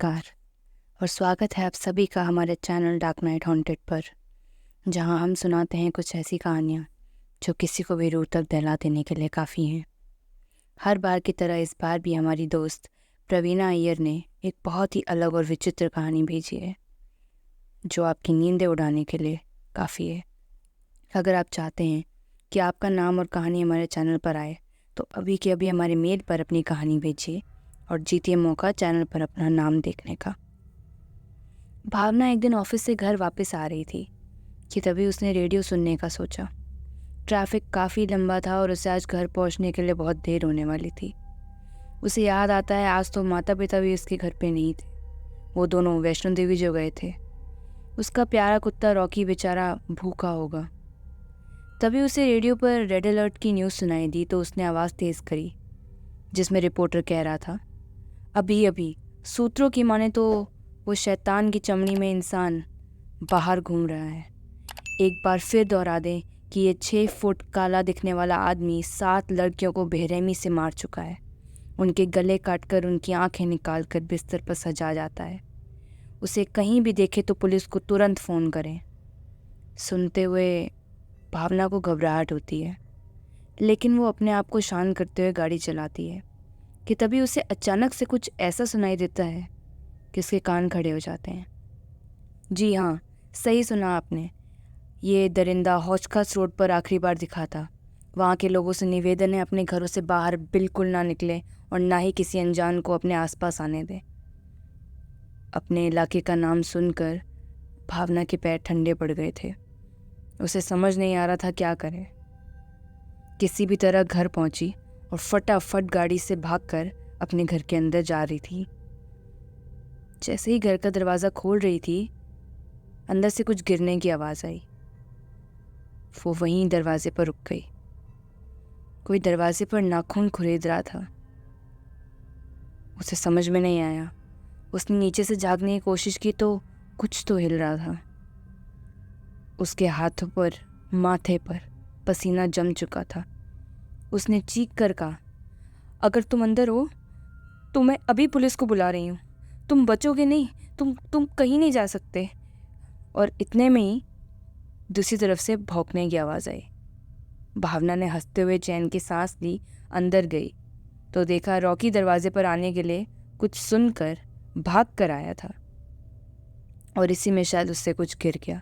नमस्कार और स्वागत है आप सभी का हमारे चैनल डार्क नाइट हॉन्टेड पर, जहां हम सुनाते हैं कुछ ऐसी कहानियां जो किसी को भी रूह तक दहला देने के लिए काफ़ी हैं। हर बार की तरह इस बार भी हमारी दोस्त प्रवीणा अय्यर ने एक बहुत ही अलग और विचित्र कहानी भेजी है जो आपकी नींदें उड़ाने के लिए काफ़ी है। अगर आप चाहते हैं कि आपका नाम और कहानी हमारे चैनल पर आए तो अभी के अभी हमारे मेल पर अपनी कहानी भेजिए और जीतिए मौका चैनल पर अपना नाम देखने का। भावना एक दिन ऑफिस से घर वापस आ रही थी कि तभी उसने रेडियो सुनने का सोचा। ट्रैफिक काफ़ी लंबा था और उसे आज घर पहुंचने के लिए बहुत देर होने वाली थी। उसे याद आता है आज तो माता पिता भी उसके घर पे नहीं थे, वो दोनों वैष्णो देवी जो गए थे। उसका प्यारा कुत्ता रॉकी बेचारा भूखा होगा। तभी उसे रेडियो पर रेड अलर्ट की न्यूज़ सुनाई दी तो उसने आवाज़ तेज़ करी जिसमें रिपोर्टर कह रहा था, अभी अभी सूत्रों की माने तो वो शैतान की चमड़ी में इंसान बाहर घूम रहा है। एक बार फिर दोहरा दें कि ये 6 फुट काला दिखने वाला आदमी 7 लड़कियों को बेरहमी से मार चुका है। उनके गले काटकर उनकी आंखें निकालकर बिस्तर पर सजा जाता है। उसे कहीं भी देखे तो पुलिस को तुरंत फ़ोन करें। सुनते हुए भावना को घबराहट होती है, लेकिन वो अपने आप को शांत करते हुए गाड़ी चलाती है कि तभी उसे अचानक से कुछ ऐसा सुनाई देता है कि उसके कान खड़े हो जाते हैं। जी हाँ, सही सुना आपने। ये दरिंदा हौज-खास रोड पर आखिरी बार दिखा था। वहाँ के लोगों से निवेदन है अपने घरों से बाहर बिल्कुल ना निकले और ना ही किसी अनजान को अपने आसपास आने दें। अपने इलाके का नाम सुनकर भावना के पैर ठंडे पड़ गए थे। उसे समझ नहीं आ रहा था क्या करे। किसी भी तरह घर पहुंची और फटाफट गाड़ी से भागकर अपने घर के अंदर जा रही थी। जैसे ही घर का दरवाज़ा खोल रही थी, अंदर से कुछ गिरने की आवाज़ आई। वो वहीं दरवाजे पर रुक गई। कोई दरवाजे पर नाखून खुरेद रहा था। उसे समझ में नहीं आया। उसने नीचे से झाँकने की कोशिश की तो कुछ तो हिल रहा था। उसके हाथों पर, माथे पर पसीना जम चुका था। उसने चीख कर कहा, अगर तुम अंदर हो तो मैं अभी पुलिस को बुला रही हूँ। तुम बचोगे नहीं, तुम कहीं नहीं जा सकते। और इतने में ही दूसरी तरफ से भौंकने की आवाज़ आई। भावना ने हंसते हुए चैन की सांस ली। अंदर गई तो देखा रॉकी दरवाजे पर आने के लिए कुछ सुनकर भाग कर आया था और इसी में शायद उससे कुछ गिर गया।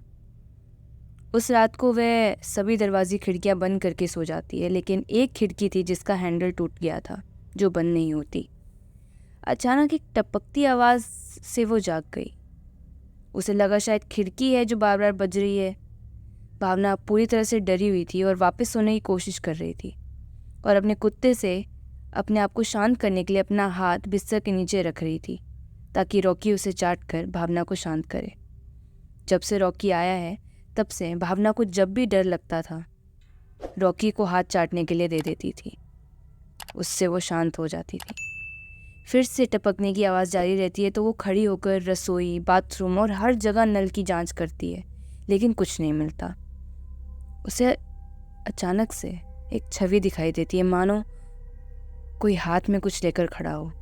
उस रात को वह सभी दरवाजे खिड़कियां बंद करके सो जाती है, लेकिन एक खिड़की थी जिसका हैंडल टूट गया था जो बंद नहीं होती। अचानक एक टपकती आवाज़ से वो जाग गई। उसे लगा शायद खिड़की है जो बार बार बज रही है। भावना पूरी तरह से डरी हुई थी और वापस सोने की कोशिश कर रही थी और अपने कुत्ते से अपने आप को शांत करने के लिए अपना हाथ बिस्तर के नीचे रख रही थी ताकि रॉकी उसे चाट कर भावना को शांत करे। जब से रॉकी आया है तब से भावना को जब भी डर लगता था रॉकी को हाथ चाटने के लिए दे देती थी। उससे वो शांत हो जाती थी। फिर से टपकने की आवाज़ जारी रहती है तो वो खड़ी होकर रसोई, बाथरूम और हर जगह नल की जांच करती है, लेकिन कुछ नहीं मिलता। उसे अचानक से एक छवि दिखाई देती है, मानो कोई हाथ में कुछ लेकर खड़ा हो।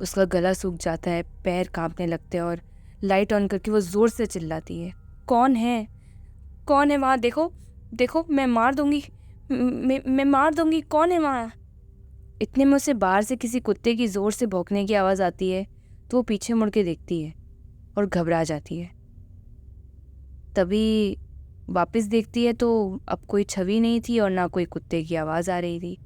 उसका गला सूख जाता है, पैर कांपने लगते हैं और लाइट ऑन करके वो ज़ोर से चिल्लाती है, कौन है? कौन है वहाँ? देखो देखो, मैं मार दूंगी, मैं मार दूंगी, कौन है वहाँ? इतने में उसे बाहर से किसी कुत्ते की ज़ोर से भौंकने की आवाज़ आती है तो वो पीछे मुड़ के देखती है और घबरा जाती है। तभी वापस देखती है तो अब कोई छवि नहीं थी और ना कोई कुत्ते की आवाज़ आ रही थी।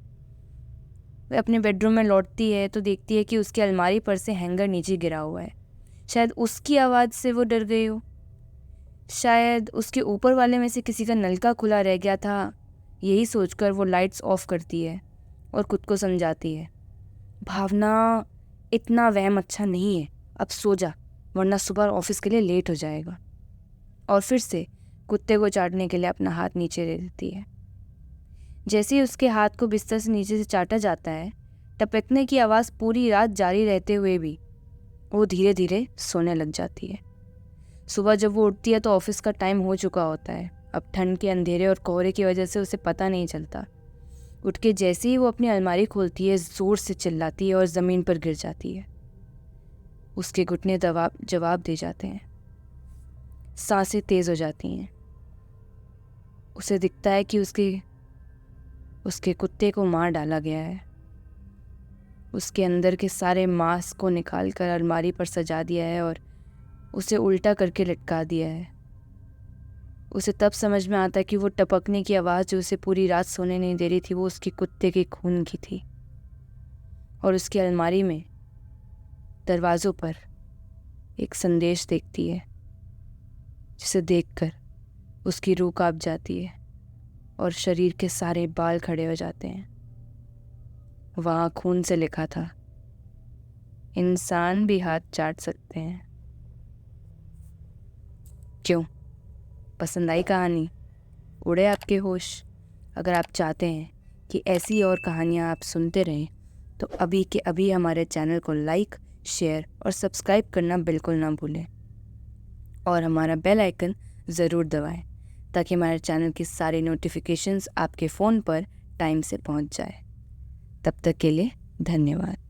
वह अपने बेडरूम में लौटती है तो देखती है कि उसकी अलमारी पर से हैंगर नीचे गिरा हुआ है। शायद उसकी आवाज़ से वो डर गई हो, शायद उसके ऊपर वाले में से किसी का नलका खुला रह गया था। यही सोचकर वो लाइट्स ऑफ करती है और खुद को समझाती है, भावना, इतना वहम अच्छा नहीं है, अब सो जा वरना सुबह ऑफिस के लिए लेट हो जाएगा। और फिर से कुत्ते को चाटने के लिए अपना हाथ नीचे दे देती है। जैसे ही उसके हाथ को बिस्तर से नीचे से चाटा जाता है, टपकने की आवाज़ पूरी रात जारी रहते हुए भी वो धीरे धीरे सोने लग जाती है। सुबह जब वो उठती है तो ऑफिस का टाइम हो चुका होता है। अब ठंड के अंधेरे और कोहरे की वजह से उसे पता नहीं चलता। उठ के जैसे ही वो अपनी अलमारी खोलती है, ज़ोर से चिल्लाती है और ज़मीन पर गिर जाती है। उसके घुटने जवाब दे जाते हैं। सांसें तेज हो जाती हैं। उसे दिखता है कि उसके कुत्ते को मार डाला गया है। उसके अंदर के सारे मांस को निकाल कर अलमारी पर सजा दिया है और उसे उल्टा करके लटका दिया है। उसे तब समझ में आता है कि वो टपकने की आवाज़ जो उसे पूरी रात सोने नहीं दे रही थी, वो उसके कुत्ते के खून की थी। और उसकी अलमारी में दरवाज़ों पर एक संदेश देखती है, जिसे देखकर उसकी रूह कांप जाती है और शरीर के सारे बाल खड़े हो जाते हैं। वहाँ खून से लिखा था, इंसान भी हाथ चाट सकते हैं। क्यों, पसंद आई कहानी? उड़े आपके होश? अगर आप चाहते हैं कि ऐसी और कहानियाँ आप सुनते रहें तो अभी के अभी हमारे चैनल को लाइक, शेयर और सब्सक्राइब करना बिल्कुल ना भूलें और हमारा बेल आइकन ज़रूर दबाएं ताकि हमारे चैनल की सारी नोटिफिकेशंस आपके फ़ोन पर टाइम से पहुंच जाए। तब तक के लिए धन्यवाद।